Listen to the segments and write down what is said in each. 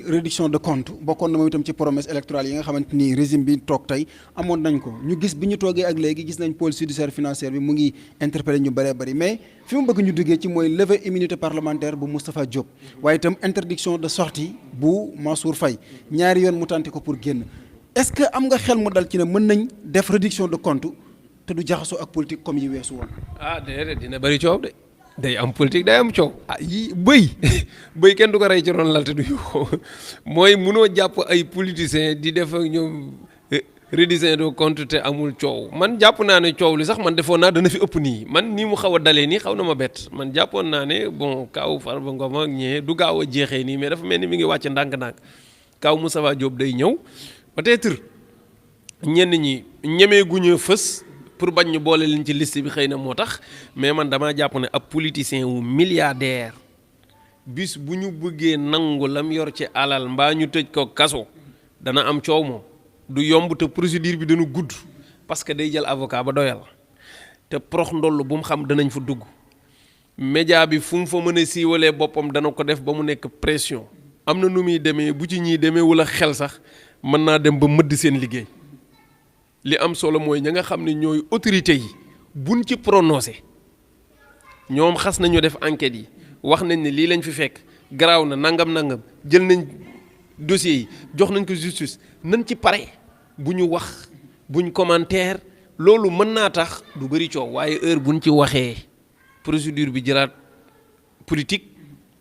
réduction de compte bokkoon na moom itam ci promesse électorale yi nga xamante ni régime bi toog tey amoon nañ ko ñu gis bi ñu toogee ak léegi gis nañ pôle judiciaire financière bi mu ngi interpellé ñu bëree bëri mais fi mu bëgg ñu duggee ci mooy lever immunité parlementaire bu Moustapha Diop waaye itam interdiction de sortie bu Mansour Faye ñaari yoon mu tenté ko pour génn est-ce que am nga xel mu dal ci ne mën nañ def réduction de compte te du jaxasoo ak politique comme yi weesu woon. ah déedéet dina bëri coow de day am politique day am coow ah yii bëy kenn du ko rey ci ron lal te du yuuxoo mooy munoo jàpp ay politiciens di def ak ñoom réduction de compte te amul coow man jàpp naa ne coow li sax man defoon naa dana fi ëpp nii man nii mu xaw a dalee nii xaw na ma bett man jàppoon naa ne bon kaw Farba Ngom ak ñee du gaaw a jeexee nii mais dafa mel ni mi ngi wàcc ndànk-ndànk kaw Moustapha Diop day ñëw peut-être ñenn ñi ñemee guñu fës pour bañ ñu boole leen ci liste bi xëy na moo tax mais man damaa jàpp ne ab politicien wu milliardaire bis bu ñu bëggee nangu lam yor ci alal mbaa ñu tëj ko kaso dana am coow moom du yomb te procédure bi dana gudd parce que day jël avocat ba doyal te prox ndoll bu mu xam danañ fa dugg média bi fu mu fa mën a siiwalee boppam dana ko def ba mu nekk pression am na nu muy demee bu ci ñii demee wala xel sax mën naa dem ba mëdd seen liggéey li am solo mooy ña nga xam ne ñooy autorité yi buñ ci prononcé ñoom xas nañu def enquête yi wax nañ ne lii lañ fi fekk garaaw na nangam jël nañ dossiers yi jox nañ ko justice nañ ci pare bu ñu wax buñ commentaire loolu mën naa tax du bëri coow waaye heure buñ ci waxee procédure bi jëlaat politique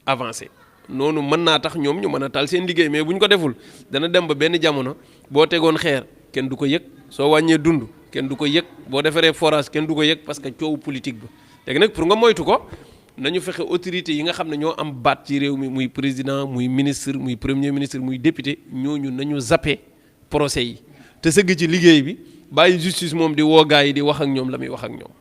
avancé noonu mën naa tax ñoom ñu mën a tal seen liggéey mais bu ñu ko deful dana dem ba benn jamono boo tegoon xeer kenn du ko yëg soo wàññee dund kenn du ko yëg boo defaree forage kenn du ko yëg parce que coow politique ba léegi nag pour nga moytu ko nañu fexe autorité yi nga xam ne ñoo am baat ci réew mi muy président muy ministre muy premier ministre muy député ñooñu nañu zappé procès yi te sëgg ci liggéey bi bàyyi justice moom di woo gaa yi di wax ak ñoom la muy wax ak ñoom.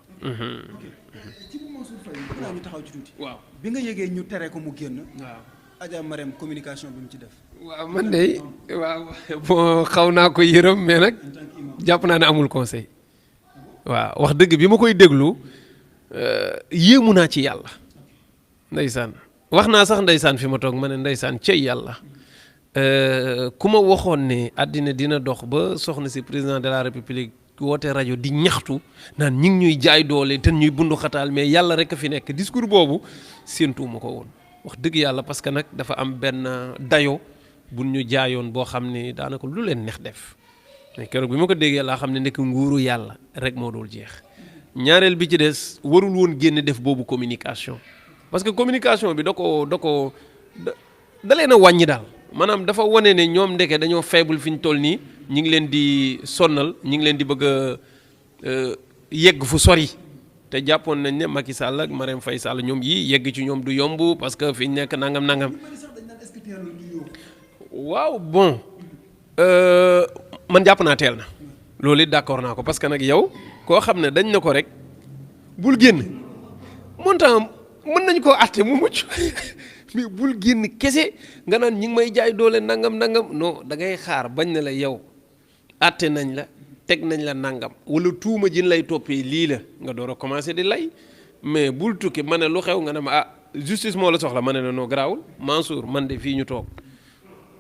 ci bu Mansour Faye dinaa ñu taxaw ci tuuti. waaw bi nga yëgee ñu tere ko mu génn. waaw Adja Marème communication bi mu ci def. waaw man de waaw bon xaw naa ko yërëm mais nag jàpp naa ne amul conseil waaw wax dëgg bi ma koy déglu yéemu naa ci yàlla ndeysaan wax naa sax ndeysaan fi ma toog ma ne ndeysaan cey yàlla ku ma waxoon ne àddina dina dox ba soxna si président de la république woote rajo di ñaxtu naan ñi ngi ñuy jaay doole te ñuy bundu xataal mais yàlla rek a fi nekk discours boobu séentuwuma ko woon wax dëgg yàlla parce que nag dafa am benn dayo bu ñu jaayoon boo xam ne daanaka lu leen neex def mais keroog bi ma ko déggee laa xam ne nekk nguuru yàlla rek moo dul jeex ñaareel bi ci des warul woon génn def boobu communication parce que communication bi da leen a wàññi daal maanaam dafa wane ne ñoom ndeke dañoo faible fi ñu toll nii ñi ngi leen di sonnal ñi ngi leen di bëgg a yegg fu sori te jàppoon nañ ne Macky Sall ak Marème Faye Sall ñoom yii yegg ci ñoom du yomb parce que fi ñu nekk nangam. waaw bon man jàpp naa teel na loolu it d'accord naa ko parce que nag yow koo xam ne dañ na ko rek bul génn montant mën nañ koo àtte mu mucc mais bul génn kese nga naan ñi ngi may jaay doole nangam non da ngay xaar bañ na la yow àtte nañ la teg nañ la nangam wala tuuma jin lay toppee lii la nga door a commencer di lay mais bul tukki ma ne lu xew nga ne ma justice moo la soxla ma ne la noo garaawul Mansour man de fii ñu toog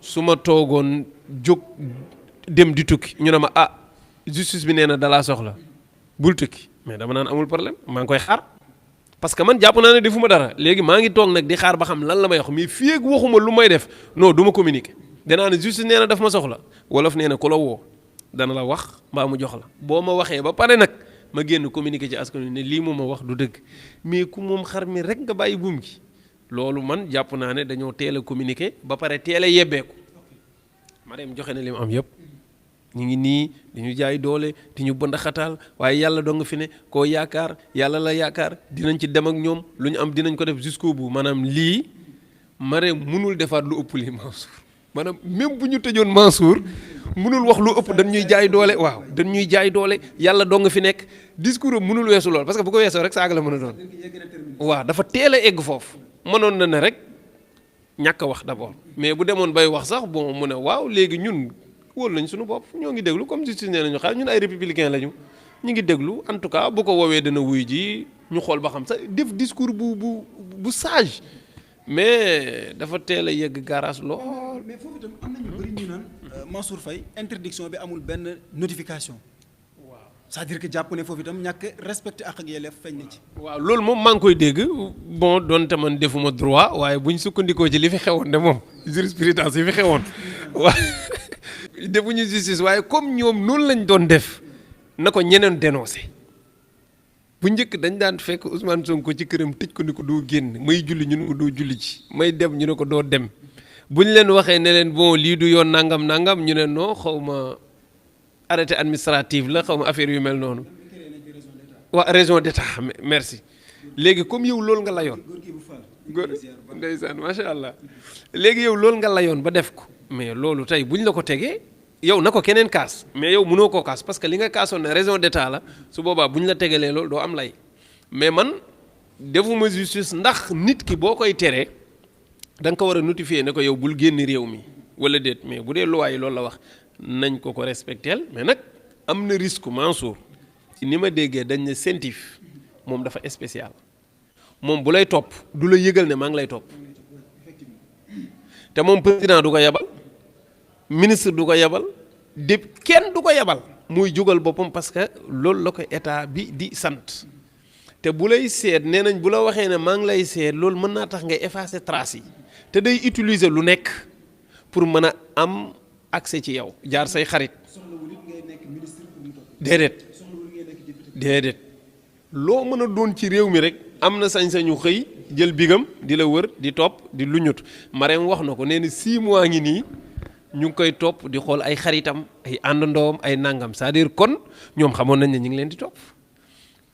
su ma toogoon jóg dem di tukki ñu ne ma justice bi nee na dalaa soxla bul tukki mais dama naan amul problème maa ngi koy xaar parce que man jàpp naa ne defuma dara léegi maa ngi toog nag di xaar ba xam lan la may wax mais fii ak waxuma lu may def non du ma communiquer danaa ne justice nee na daf ma soxla wolof nee na ku la woo dana la wax mbaa mu jox la boo ma waxee ba pare nag ma génn communiquer ci askan wi ne lii moom ma wax du dëgg mais ku moom xar mi rek nga bàyyi buum gi loolu man jàpp naa ne dañoo teel a communiquer ba pare teel a yebbeeku ma dem joxe na li mu am yëpp ñu ngi nii dañu jaay doole di ñu bënd xataal waaye yàlla doo nga fi ne koo yaakaar yàlla la yaakaar dinañ ci dem ak ñoom lu ñu am dinañ ko def jusqu'au bout maanaam lii Marème mënul defaat lu ëpp lii Mansour maanaam même bu ñu tëjoon Mansour mënul wax lu ëpp dañ ñuy jaay doole waaw dañ ñuy jaay doole yàlla doo nga fi nekk discours am mënul weesu lool parce que bu ko weesoo rek saaga la mën a doon waaw dafa teel a egg foofu mënoon na ne rek ñàkk a wax d'abord mais bu demoon bay wax sax bon mu ne waaw léegi ñun wóolu nañ suñu bopp ñoo ngi déglu comme justice nee nañu xaar ñun ay républicain lañu ñu ngi déglu en tout cas bu ko woowee dana wuy ji ñu xool ba xam sax def discours bu sage mais dafa teel a yegg garage lool mais foofu itam am na ñu bëri ñu naan Mansour Faye interdiction bi amul benn notification. waaw c'est-à-dire que jàpp ne foofu itam ñàkk respecté ak yelleef feeñ na ci. waaw loolu moom maa ngi koy dégg bon doonte man defuma droit waaye bu ñu sukkandikoo ci li fi xewoon de moom jurisprudence yi fi xewoon waaw defuñu justice waaye comme ñoom noonu lañ doon def na ko ñeneen dénoncé. bu njëkk dañ daan fekk Ousmane Sonko ci këram tëj ko ni ko doo génn may julli ñu ne ko doo julli ci may dem ñu ne ko doo dem bu ñu leen waxee ne leen bon lii du yoon nangam nangam ñu ne non xaw ma arrêté administratif la xaw ma affaire yu mel noonu. waa raison d'état merci léegi comme yow loolu nga layoon. góor ndeysaan macha allah léegi yow loolu nga layoon ba def ko mais loolu tey bu ñu la ko tegee. yow na ko keneen kaas mais yow mënoo koo kaas parce que li nga kaasoon ne raison d'état la su boobaa bu ñu la tegalee loolu doo am lay mais man defuma justice ndax nit ki boo koy teree da nga ko war a notifier ne ko yow bul génn réew mi wala déet mais bu dee loi yi loolu la wax nañ ko respecteel mais nag am na risque Mansour ni ma déggee dañ ne CENTIF moom dafa spécial moom bu lay topp du la yëgal ne maa ngi lay topp te moom président du ko yebal ministre du ko yebal kenn du ko yebal muy jógal boppam parce que loolu la ko état bi di sant te bu lay seet nee nañ bu la waxee ne maa ngi lay seet loolu mën naa tax ngay effacer traces yi te day utiliser lu nekk pour mën a am accès ci yow jaar say xarit déedéet loo mën a doon ci réew mi rek am na sañ-sañu xëy jël bigam di la wër di topp di luñut Marème wax na ko nee na 6 mois ngi nii ñu ngi koy topp di xool ay xaritam ay àndandoom ay nangam c'est-à-dire kon ñoom xamoon nañ ne ñu ngi leen di topp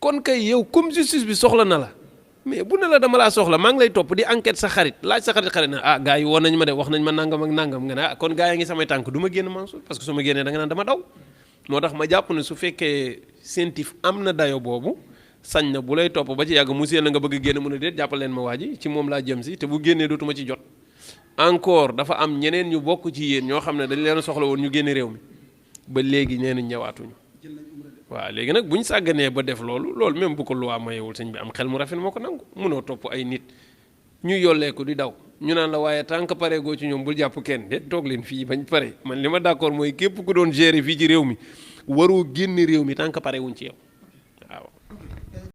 kon kay yow comme justice bi soxla na la mais bu ne la dama laa soxla maa ngi lay topp di enquête sa xarit laaj sa xarit na ah gars yi woon nañ ma de wax nañ ma nangam ak nangam nga ne ah kon gars yi ngi samay tànk du ma génn Mansour parce que su ma génnee da nga naan dama daw moo tax ma jàpp ne su fekkee CENTIF am na dayo boobu sañ na bu lay topp ba ci yàgg monsieur la nga bëgg génn mu ne déet jàppal leen ma waa ji ci moom laa jëm si te bu génnee dootuma ci jot encore dafa am ñeneen ñu bokk ci yéen ñoo xam ne dañ leen soxla woon ñu génne réew mi ba léegi nee nañ ñëwaatuñu waaw léegi nag bu ñu sàgganee ba def loolu même bu ko loi mayewul sëñ bi am xel mu rafet moo ko nangu mënoo topp ay nit ñu yolleeku di daw ñu naan la waaye tant que pare goo ci ñoom bul jàpp kenn de toog leen fii bañ pare man li ma d'accord mooy képp ku doon gérer fii ci réew mi waroo génn réew mi tant que pare wuñ ci yow